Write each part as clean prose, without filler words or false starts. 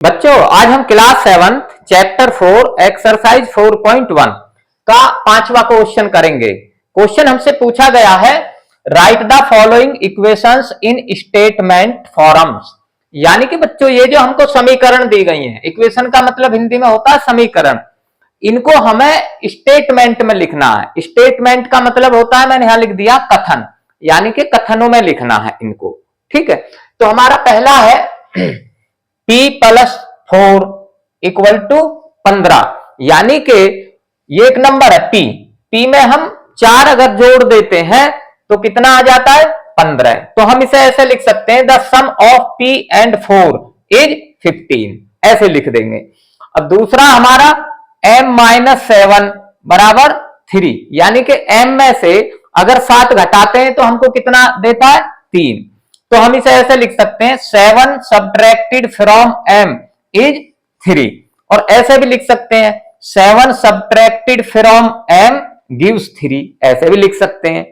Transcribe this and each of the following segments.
बच्चों आज हम क्लास 7 चैप्टर 4 एक्सरसाइज 4.1 का 5वां क्वेश्चन करेंगे। क्वेश्चन हमसे पूछा गया है right the following equations in statement forms. यानी कि बच्चों ये जो हमको समीकरण दी गई हैं, इक्वेशन का मतलब हिंदी में होता है समीकरण, इनको हमें स्टेटमेंट में लिखना है। स्टेटमेंट का मतलब होता है, मैंने यहां लिख दिया कथन, यानी कि कथनों में लिखना है इनको। ठीक है, तो हमारा पहला है p प्लस 4 इक्वल टू 15, यानी कि ये एक नंबर है p में हम 4 अगर जोड़ देते हैं तो कितना आ जाता है 15। तो हम इसे ऐसे लिख सकते हैं the sum of p and 4 is 15, ऐसे लिख देंगे। अब दूसरा हमारा m-7 बराबर 3, यानी कि m में से अगर 7 घटाते हैं तो हमको कितना देता है 3। तो हम इसे ऐसे लिख सकते हैं 7 सब्ट्रैक्टेड फ्रॉम m इज 3, और ऐसे भी लिख सकते हैं 7 सब्ट्रैक्टेड फ्रॉम m गिव्स 3, ऐसे भी लिख सकते हैं।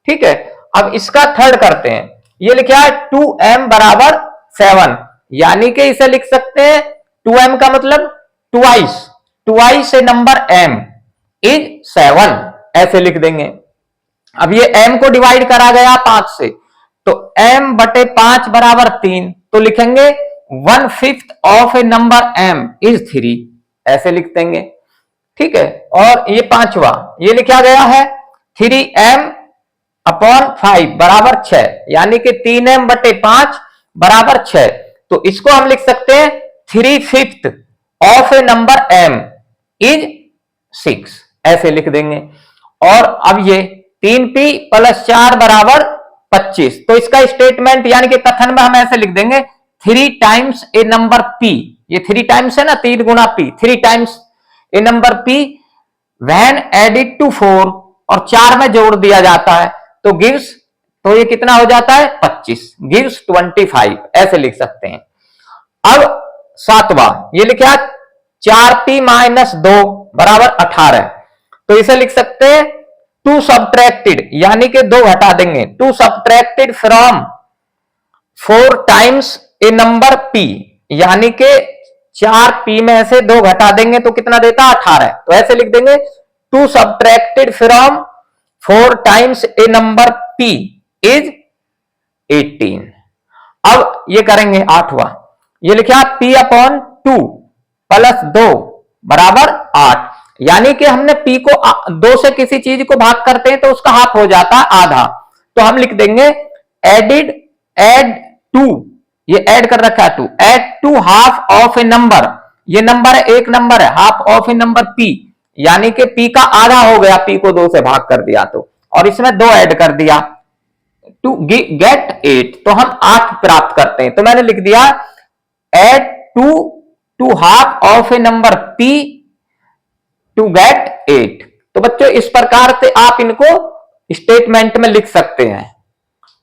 ठीक है, अब इसका थर्ड करते हैं। ये लिखा है 2m बराबर 7, यानी कि इसे लिख सकते हैं 2m का मतलब twice A number m is 7, ऐसे लिख देंगे। अब ये m को डिवाइड करा गया 5 से, तो m बटे 5 बराबर 3, तो लिखेंगे 1/5 of a number m is 3, ऐसे लिख देंगे। ठीक है, और ये 5वां ये लिखा गया है 3m अपॉन 5 बराबर 6, यानी कि 3m बटे 5 बराबर 6, तो इसको हम लिख सकते हैं 3/5 of a number m is 6, ऐसे लिख देंगे। और अब ये 3p प्लस 4 बराबर 25, तो इसका स्टेटमेंट यानी कि कथन में हम ऐसे लिख देंगे 3 टाइम्स ए नंबर p, ये 3 टाइम्स है ना, 3 गुना p, 3 times a number p when added to 4, और 4 में जोड़ दिया जाता है तो गिव्स, तो ये कितना हो जाता है 25, गिव्स 25, ऐसे लिख सकते हैं। अब 7वां ये लिखा 4p माइनस 2 बराबर 18, तो इसे लिख सकते हैं 2 सब्ट्रैक्टेड, यानी कि 2 घटा देंगे, 2 subtracted from 4 times a number p, यानी कि 4p में से 2 घटा देंगे तो कितना देता 18, तो ऐसे लिख देंगे 2 subtracted from 4 times a number p is 18। अब ये करेंगे 8वां, ये लिखा p अपॉन 2 प्लस 2 बराबर 8, यानी कि हमने p को 2 से किसी चीज को भाग करते हैं तो उसका हाफ हो जाता है आधा, तो हम लिख देंगे एड 2, ये ऐड कर रखा है 2, add 2 half of a number, ये नंबर है एक नंबर है, half of a number p, यानी कि p का आधा हो गया, p को 2 से भाग कर दिया तो, और इसमें 2 ऐड कर दिया टू गेट 8, तो हम 8 प्राप्त करते हैं। तो मैंने लिख दिया add 2 half of a number p to get 8। तो बच्चों इस प्रकार से आप इनको स्टेटमेंट में लिख सकते हैं।